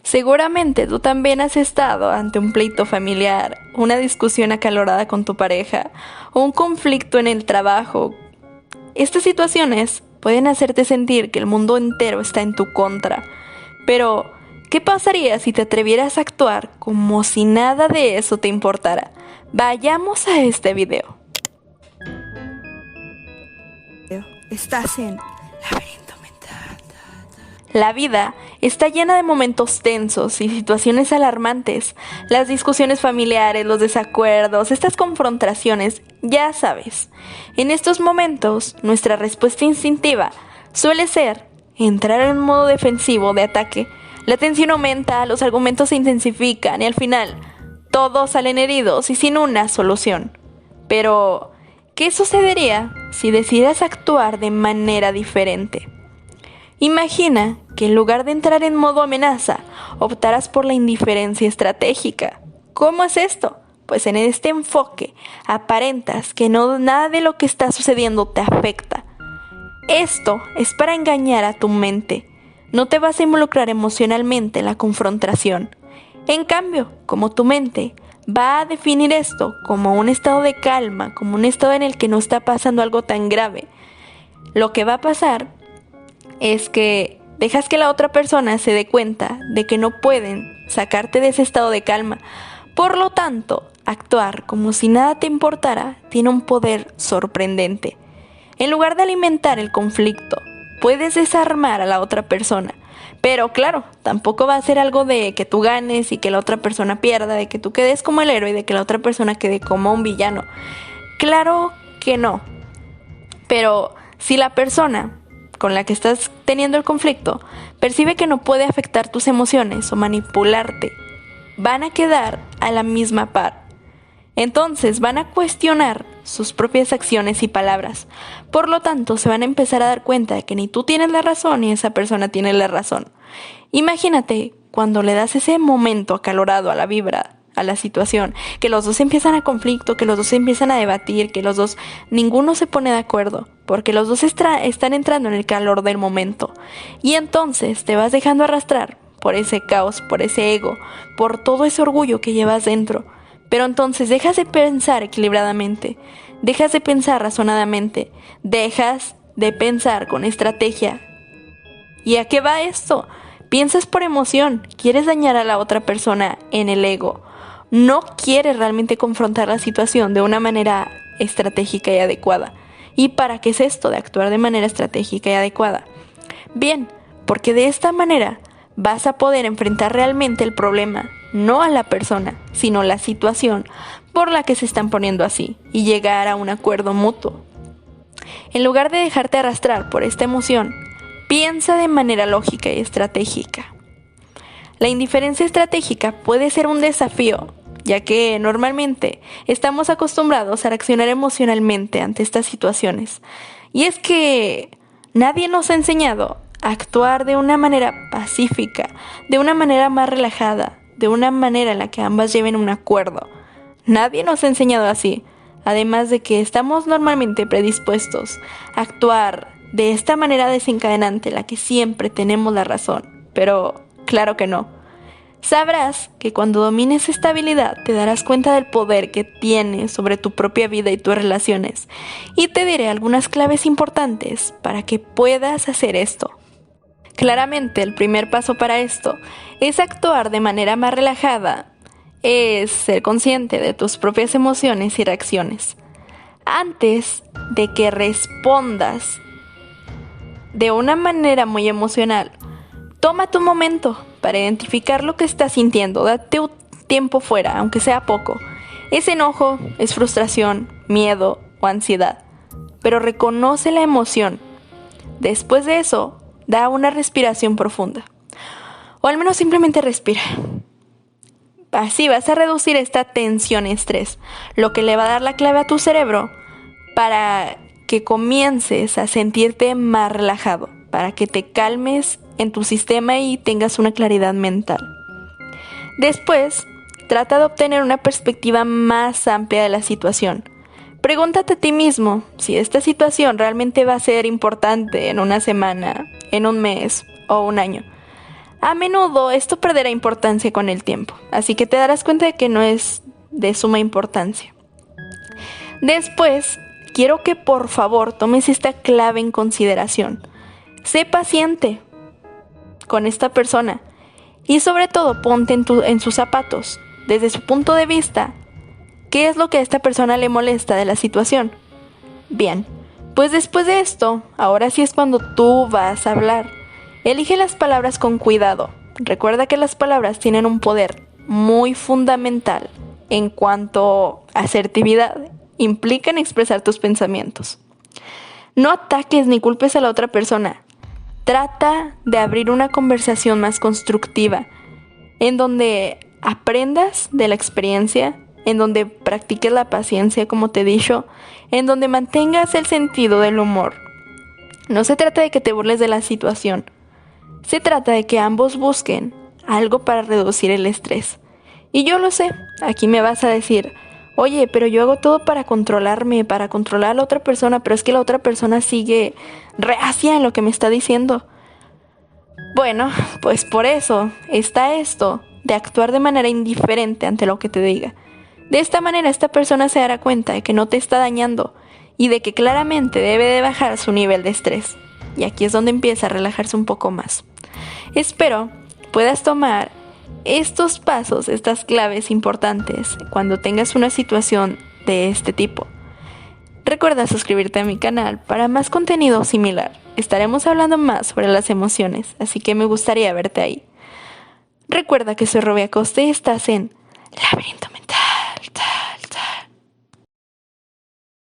Seguramente tú también has estado ante un pleito familiar, una discusión acalorada con tu pareja o un conflicto en el trabajo. Estas situaciones pueden hacerte sentir que el mundo entero está en tu contra. Pero, ¿qué pasaría si te atrevieras a actuar como si nada de eso te importara? Vayamos a video. Estás en Laberinto Mental. La vida está llena de momentos tensos y situaciones alarmantes. Las discusiones familiares, los desacuerdos, estas confrontaciones, ya sabes. En estos momentos, nuestra respuesta instintiva suele ser entrar en un modo defensivo de ataque. La tensión aumenta, los argumentos se intensifican y al final, todos salen heridos y sin una solución. Pero, ¿qué sucedería si decidieras actuar de manera diferente? Imagina que en lugar de entrar en modo amenaza, optaras por la indiferencia estratégica. ¿Cómo es esto? Pues en este enfoque aparentas que nada de lo que está sucediendo te afecta. Esto es para engañar a tu mente. No te vas a involucrar emocionalmente en la confrontación. En cambio, como tu mente va a definir esto como un estado de calma, como un estado en el que no está pasando algo tan grave, lo que va a pasar es que dejas que la otra persona se dé cuenta de que no pueden sacarte de ese estado de calma. Por lo tanto, actuar como si nada te importara tiene un poder sorprendente. En lugar de alimentar el conflicto, puedes desarmar a la otra persona. Pero claro, tampoco va a ser algo de que tú ganes y que la otra persona pierda, de que tú quedes como el héroe y de que la otra persona quede como un villano. Claro que no. Pero si la persona con la que estás teniendo el conflicto percibe que no puede afectar tus emociones o manipularte, van a quedar a la misma par. Entonces van a cuestionar sus propias acciones y palabras. Por lo tanto, se van a empezar a dar cuenta de que ni tú tienes la razón ni esa persona tiene la razón. Imagínate cuando le das ese momento acalorado a la vibra, a la situación, que los dos empiezan a conflicto, que los dos empiezan a debatir, que los dos, ninguno se pone de acuerdo, porque los dos están entrando en el calor del momento. Y entonces te vas dejando arrastrar por ese caos, por ese ego, por todo ese orgullo que llevas dentro. Pero entonces dejas de pensar equilibradamente, dejas de pensar razonadamente, dejas de pensar con estrategia. ¿Y a qué va esto? Piensas por emoción, quieres dañar a la otra persona en el ego. No quieres realmente confrontar la situación de una manera estratégica y adecuada. ¿Y para qué es esto de actuar de manera estratégica y adecuada? Bien, porque de esta manera vas a poder enfrentar realmente el problema, no a la persona, sino la situación por la que se están poniendo así y llegar a un acuerdo mutuo. En lugar de dejarte arrastrar por esta emoción, piensa de manera lógica y estratégica. La indiferencia estratégica puede ser un desafío, ya que normalmente estamos acostumbrados a reaccionar emocionalmente ante estas situaciones. Y es que nadie nos ha enseñado a actuar de una manera pacífica, de una manera más relajada, de una manera en la que ambas lleven un acuerdo. Nadie nos ha enseñado así, además de que estamos normalmente predispuestos a actuar de esta manera desencadenante en la que siempre tenemos la razón. Pero claro que no. Sabrás que cuando domines esta habilidad te darás cuenta del poder que tienes sobre tu propia vida y tus relaciones. Y te diré algunas claves importantes para que puedas hacer esto. Claramente, el primer paso para esto es actuar de manera más relajada, es ser consciente de tus propias emociones y reacciones. Antes de que respondas de una manera muy emocional, tómate un momento para identificar lo que estás sintiendo. Date un tiempo fuera, aunque sea poco. Es enojo, es frustración, miedo o ansiedad. Pero reconoce la emoción. Después de eso, da una respiración profunda. O al menos simplemente respira. Así vas a reducir esta tensión y estrés, lo que le va a dar la clave a tu cerebro para que comiences a sentirte más relajado, para que te calmes en tu sistema y tengas una claridad mental. Después, trata de obtener una perspectiva más amplia de la situación. Pregúntate a ti mismo si esta situación realmente va a ser importante en una semana, en un mes o un año. A menudo esto perderá importancia con el tiempo, así que te darás cuenta de que no es de suma importancia. Después, quiero que por favor tomes esta clave en consideración. Sé paciente con esta persona y sobre todo ponte en sus zapatos, desde su punto de vista. ¿Qué es lo que a esta persona le molesta de la situación? Bien, pues después de esto, ahora sí es cuando tú vas a hablar. Elige las palabras con cuidado. Recuerda que las palabras tienen un poder muy fundamental en cuanto a asertividad. Implican expresar tus pensamientos. No ataques ni culpes a la otra persona. Trata de abrir una conversación más constructiva, en donde aprendas de la experiencia, en donde practiques la paciencia, como te he dicho, en donde mantengas el sentido del humor. No se trata de que te burles de la situación, se trata de que ambos busquen algo para reducir el estrés. Y yo lo sé, aquí me vas a decir, oye, pero yo hago todo para controlarme, para controlar a la otra persona, pero es que la otra persona sigue reacia en lo que me está diciendo. Bueno, pues por eso está esto de actuar de manera indiferente ante lo que te diga. De esta manera esta persona se dará cuenta de que no te está dañando y de que claramente debe de bajar su nivel de estrés. Y aquí es donde empieza a relajarse un poco más. Espero puedas tomar estos pasos, estas claves importantes cuando tengas una situación de este tipo. Recuerda suscribirte a mi canal para más contenido similar. Estaremos hablando más sobre las emociones, así que me gustaría verte ahí. Recuerda que soy Robbie Acosta y estás en Laberinto Mental.